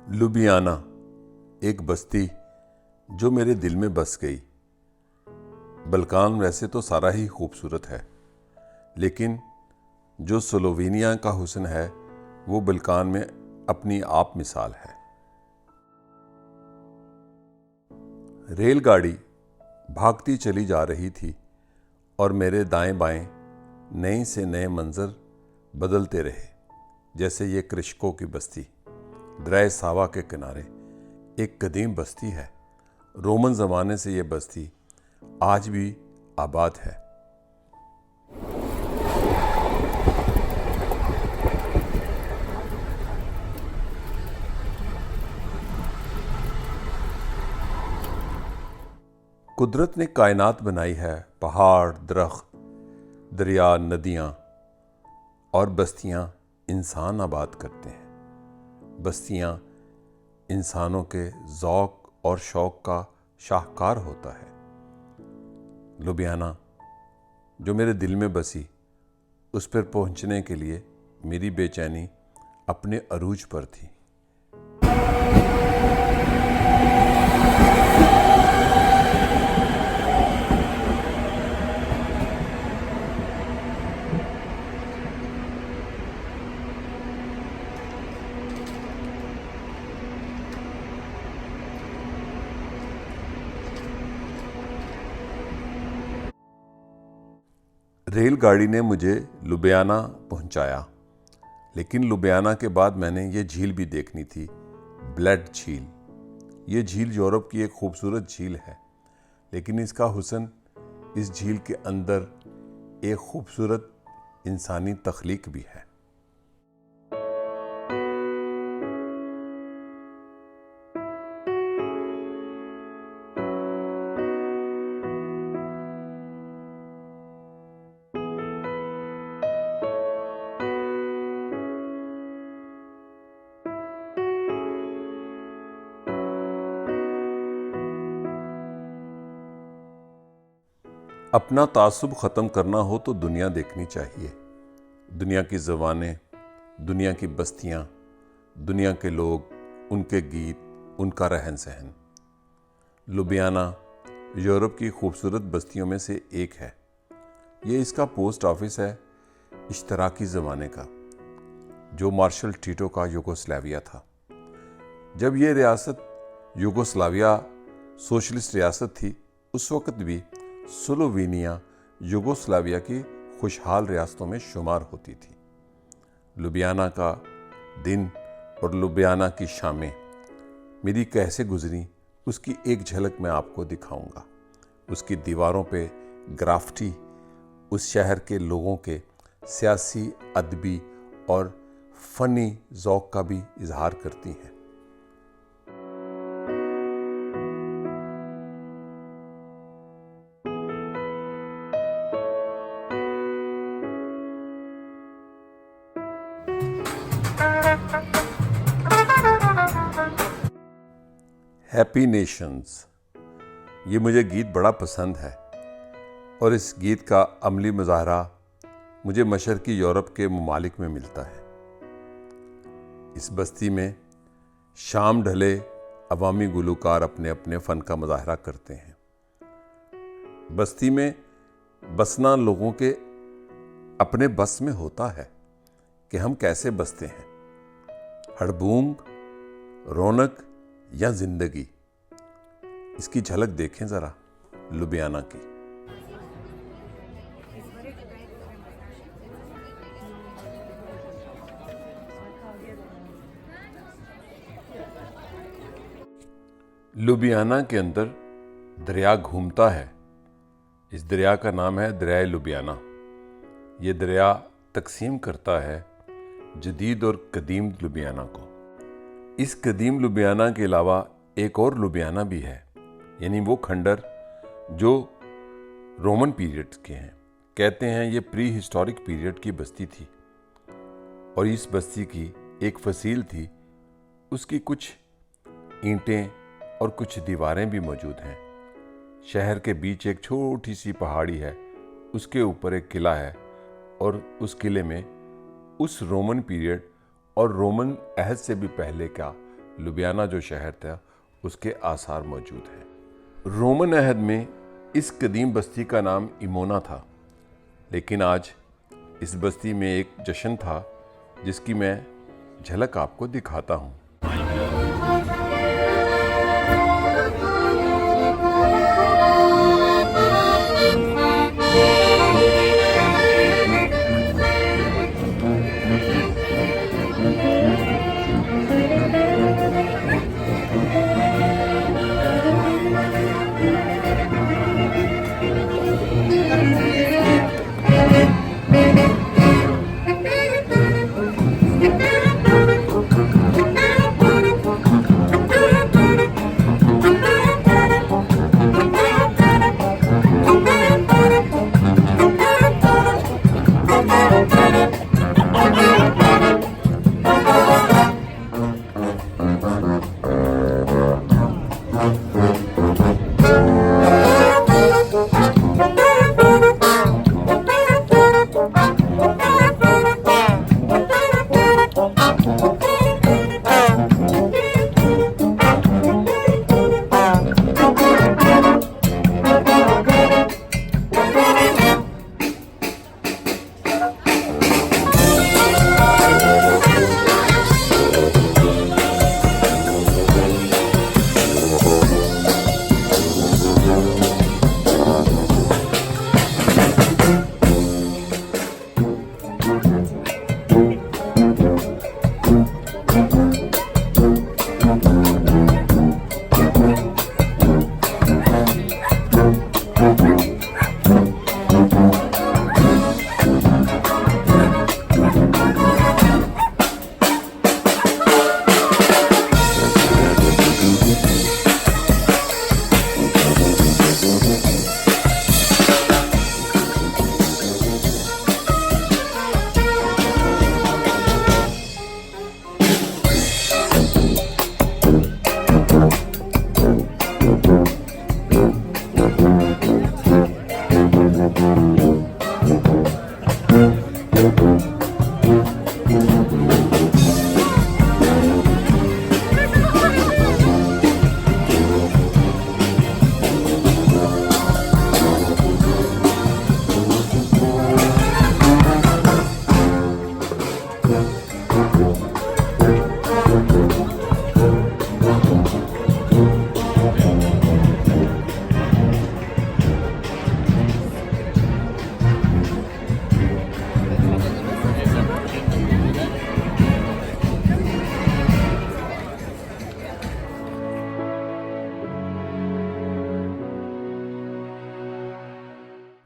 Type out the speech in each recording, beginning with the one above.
Ljubljana, एक बस्ती जो मेरे दिल में बस गई। बल्कान वैसे तो सारा ही खूबसूरत है, लेकिन जो स्लोवेनिया का हुस्न है वो बल्कान में अपनी आप मिसाल है। रेलगाड़ी भागती चली जा रही थी और मेरे दाएं बाएं नए से नए मंजर बदलते रहे। जैसे ये कृषकों की बस्ती दरिया सावा के किनारे एक कदीम बस्ती है। रोमन ज़माने से ये बस्ती आज भी आबाद है। कुदरत ने कायनात बनाई है, पहाड़, दरख्त, दरिया, नदियाँ और बस्तियाँ इंसान आबाद करते हैं। बस्तियाँ इंसानों के ज़ौक़ और शौक़ का शाहकार होता है। लुबियाना जो मेरे दिल में बसी, उस पर पहुँचने के लिए मेरी बेचैनी अपने अरूज पर थी। रेलगाड़ी ने मुझे लुबियाना पहुंचाया, लेकिन लुबियाना के बाद मैंने ये झील भी देखनी थी, ब्लेड झील। ये झील यूरोप की एक खूबसूरत झील है, लेकिन इसका हुस्न इस झील के अंदर एक खूबसूरत इंसानी तख्लीक भी है। अपना तासुब ख़त्म करना हो तो दुनिया देखनी चाहिए। दुनिया की ज़बानें, दुनिया की बस्तियाँ, दुनिया के लोग, उनके गीत, उनका रहन सहन। लुबियाना यूरोप की खूबसूरत बस्तियों में से एक है। ये इसका पोस्ट ऑफिस है इश्तराकी ज़माने का, जो मार्शल टीटो का यूगोस्लाविया था। जब ये रियासत यूगोस्लाविया सोशलिस्ट रियासत थी, उस वक़्त भी स्लोवेनिया यूगोस्लाविया की खुशहाल रियासतों में शुमार होती थी। लुबियाना का दिन और लुबियाना की शामें मेरी कैसे गुजरी, उसकी एक झलक मैं आपको दिखाऊंगा। उसकी दीवारों पे ग्राफिटी उस शहर के लोगों के सियासी, अदबी और फ़नी ज़ौक़ का भी इजहार करती हैं। हैप्पी नेशंस, ये मुझे गीत बड़ा पसंद है और इस गीत का अमली मुज़ाहरा मुझे मशरक़ी यूरोप के ममालिक में मिलता है। इस बस्ती में शाम ढले अवामी गुलूकार अपने अपने फ़न का मुज़ाहरा करते हैं। बस्ती में बसना लोगों के अपने बस में होता है कि हम कैसे बसते हैं। हड़बूंग, रौनक या जिंदगी, इसकी झलक देखें ज़रा लुबियाना की। लुबियाना के अंदर दरिया घूमता है। इस दरिया का नाम है दरिया लुबियाना। ये दरिया तकसीम करता है जदीद और कदीम लुबियाना को। इस कदीम लुबियाना के अलावा एक और लुबियाना भी है, यानी वो खंडर जो रोमन पीरियड के हैं। कहते हैं ये प्री हिस्टोरिक पीरियड की बस्ती थी और इस बस्ती की एक फसील थी। उसकी कुछ ईंटें और कुछ दीवारें भी मौजूद हैं। शहर के बीच एक छोटी सी पहाड़ी है, उसके ऊपर एक किला है और उस किले में उस रोमन पीरियड और रोमन अहद से भी पहले का लुबियाना जो शहर था उसके आसार मौजूद हैं। रोमन अहद में इस कदीम बस्ती का नाम इमोना था, लेकिन आज इस बस्ती में एक जश्न था जिसकी मैं झलक आपको दिखाता हूँ।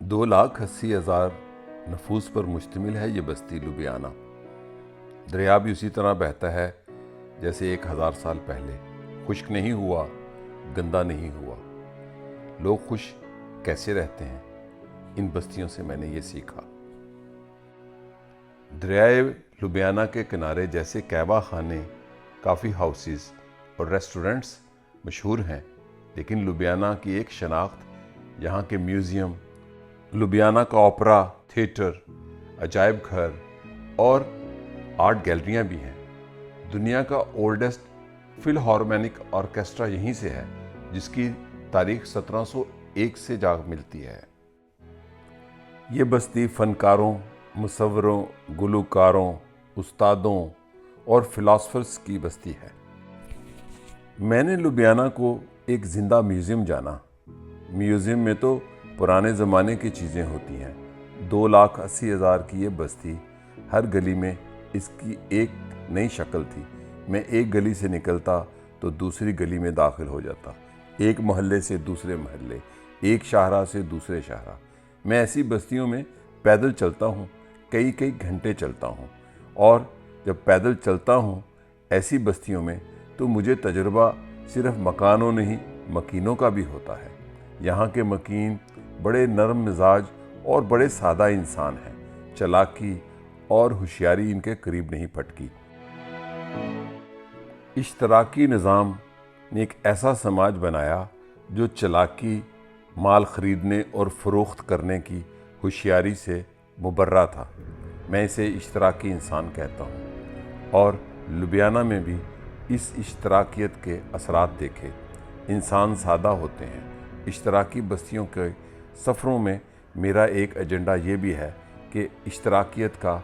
दो लाख 80,000 नफूस पर मुश्तमिल है ये बस्ती लुबियाना। दरिया भी उसी तरह बहता है जैसे 1000 साल पहले। खुश्क नहीं हुआ, गंदा नहीं हुआ। लोग खुश कैसे रहते हैं, इन बस्तियों से मैंने ये सीखा। दरियाए लुबियाना के किनारे जैसे कहवा खाने, काफ़ी हाउसेस और रेस्टोरेंट्स मशहूर हैं, लेकिन लुबियाना की एक शनाख्त यहाँ के म्यूज़ियम, लुबियाना का ओपेरा थिएटर, अजायब घर और आर्ट गैलरियाँ भी हैं। दुनिया का ओल्डेस्ट फिलहार्मोनिक ऑर्केस्ट्रा यहीं से है, जिसकी तारीख 1701 से जा मिलती है। ये बस्ती फ़नकारों, मुसव्वरों, गुलकारों, उस्तादों और फिलासफर्स की बस्ती है। मैंने लुबियाना को एक ज़िंदा म्यूज़ियम जाना। म्यूज़ियम में तो पुराने ज़माने की चीज़ें होती हैं। 2,80,000 की ये बस्ती, हर गली में इसकी एक नई शक्ल थी। मैं एक गली से निकलता तो दूसरी गली में दाखिल हो जाता, एक मोहल्ले से दूसरे मोहल्ले, एक शाहरा से दूसरे शाहरा। मैं ऐसी बस्तियों में पैदल चलता हूँ, कई कई घंटे चलता हूँ, और जब पैदल चलता हूँ ऐसी बस्तियों में तो मुझे तजुर्बा सिर्फ मकानों नहीं, मकीनों का भी होता है। यहाँ के मकीन बड़े नरम मिजाज और बड़े सादा इंसान हैं। चालाकी और होशियारी इनके करीब नहीं फटकी। इश्तराकी निज़ाम ने एक ऐसा समाज बनाया जो चालाकी, माल ख़रीदने और फ़रोख्त करने की होशियारी से मुबर्रा था। मैं इसे इश्तराकी इंसान कहता हूँ और लुबियाना में भी इस इश्तराकियत के असरात देखे। इंसान सादा होते हैं। इश्तराकी बस्तियों के सफ़रों में मेरा एक एजेंडा ये भी है कि इश्तराकियत का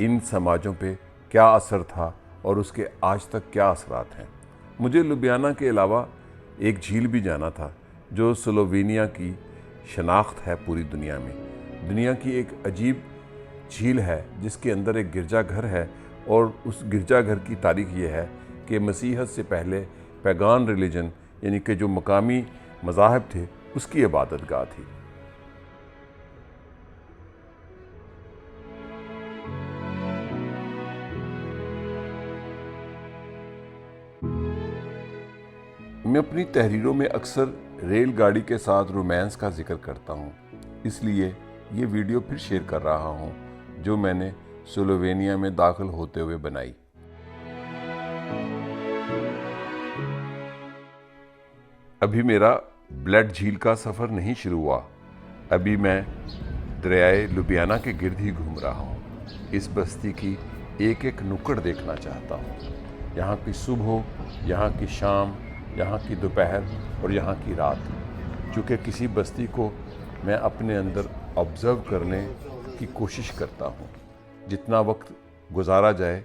इन समाजों पे क्या असर था और उसके आज तक क्या असरात हैं। मुझे लुबियाना के अलावा एक झील भी जाना था जो स्लोवेनिया की शनाख्त है पूरी दुनिया में। दुनिया की एक अजीब झील है जिसके अंदर एक गिरजाघर है और उस गिरजाघर की तारीख ये है कि मसीहत से पहले पैगान रिलीजन यानी कि जो मकामी मज़ाहब थे उसकी इबादत गाह थी। मैं अपनी तहरीरों में अक्सर रेलगाड़ी के साथ रोमांस का जिक्र करता हूँ, इसलिए ये वीडियो फिर शेयर कर रहा हूँ जो मैंने स्लोवेनिया में दाखिल होते हुए बनाई। अभी मेरा ब्लड झील का सफ़र नहीं शुरू हुआ। अभी मैं दरियाए लुबियाना के गिर्द ही घूम रहा हूँ। इस बस्ती की एक एक नुक्कड़ देखना चाहता हूँ। यहाँ की सुबह, यहाँ की शाम, यहाँ की दोपहर और यहाँ की रात। चूँकि किसी बस्ती को मैं अपने अंदर ऑब्ज़र्व करने की कोशिश करता हूँ, जितना वक्त गुजारा जाए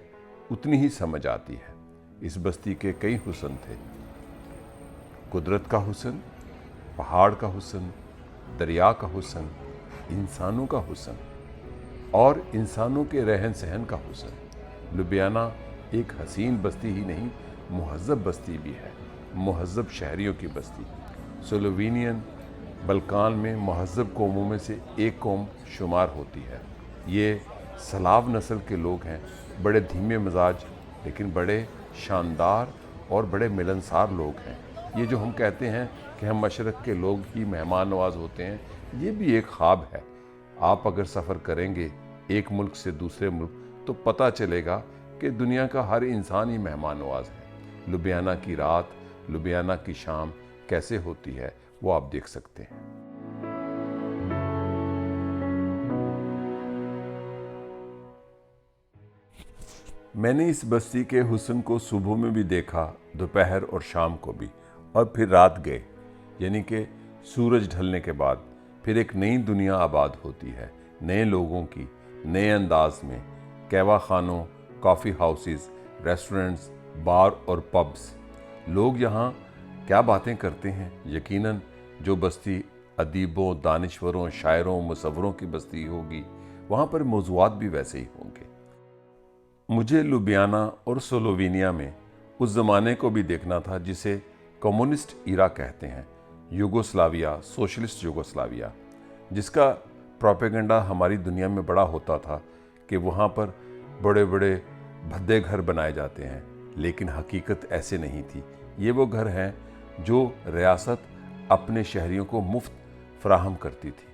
उतनी ही समझ आती है। इस बस्ती के कई हुस्न थे। कुदरत का हुस्न, पहाड़ का हुस्न, दरिया का हुस्न, इंसानों का हुस्न और इंसानों के रहन सहन का हुस्न। लुबियाना एक हसीन बस्ती ही नहीं, मुहज़्ज़ब बस्ती भी है, मुहज़्ज़ब शहरियों की बस्ती। स्लोवेनियन बल्कान में मुहज़्ज़ब कौमों में से एक कौम शुमार होती है। ये सलाव नस्ल के लोग हैं, बड़े धीमे मिजाज लेकिन बड़े शानदार और बड़े मिलनसार लोग हैं। ये जो हम कहते हैं कि हम मशरक़ के लोग ही मेहमान नवाज होते हैं, ये भी एक ख्वाब है। आप अगर सफ़र करेंगे एक मुल्क से दूसरे मुल्क तो पता चलेगा कि दुनिया का हर इंसान ही मेहमान नवाज है। लुबियाना की रात, लुबियाना की शाम कैसे होती है वो आप देख सकते हैं। मैंने इस बस्ती के हुस्न को सुबह में भी देखा, दोपहर और शाम को भी, और फिर रात गए, यानी कि सूरज ढलने के बाद फिर एक नई दुनिया आबाद होती है, नए लोगों की, नए अंदाज में। कहवा खानों, कॉफ़ी हाउसेस, रेस्टोरेंट्स, बार और पब्स। लोग यहाँ क्या बातें करते हैं। यकीनन जो बस्ती अदीबों, दानिश्वरों, शायरों, मुसव्वरों की बस्ती होगी, वहाँ पर मौज़ूआत भी वैसे ही होंगे। मुझे लुबियाना और स्लोवेनिया में उस ज़माने को भी देखना था जिसे कम्युनिस्ट ईरा कहते हैं, यूगोस्लाविया, सोशलिस्ट यूगोस्लाविया, जिसका प्रोपेगेंडा हमारी दुनिया में बड़ा होता था कि वहाँ पर बड़े बड़े भद्दे घर बनाए जाते हैं, लेकिन हकीकत ऐसे नहीं थी। ये वो घर हैं जो रियासत अपने शहरियों को मुफ्त फराहम करती थी।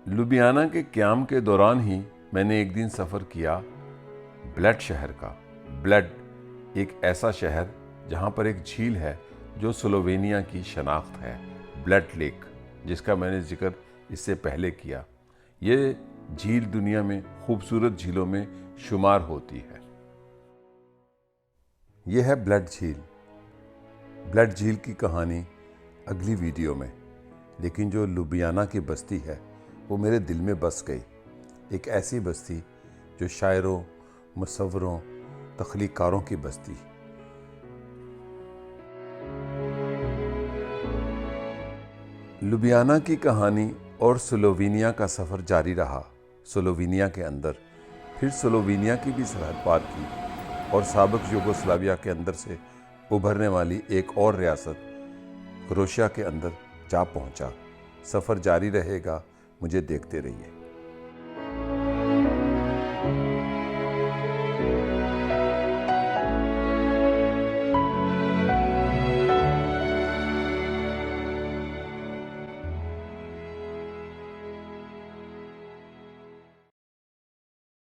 लुबियाना के क़याम के दौरान ही मैंने एक दिन सफ़र किया ब्लड शहर का। ब्लड एक ऐसा शहर जहाँ पर एक झील है जो स्लोवेनिया की शनाख्त है, ब्लड लेक, जिसका मैंने जिक्र इससे पहले किया। ये झील दुनिया में खूबसूरत झीलों में शुमार होती है। यह है ब्लड झील। ब्लड झील की कहानी अगली वीडियो में, लेकिन जो लुबियाना की बस्ती है वो मेरे दिल में बस गई। एक ऐसी बस्ती जो शायरों, मुसव्वरों, तख्लीक़कारों की बस्ती। लुबियाना की कहानी और स्लोवेनिया का सफ़र जारी रहा। स्लोवेनिया के अंदर फिर स्लोवेनिया की भी सरहद पार की और साबिक यूगोस्लाविया के अंदर से उभरने वाली एक और रियासत क्रोएशिया के अंदर जा पहुंचा। सफ़र जारी रहेगा, मुझे देखते रहिए।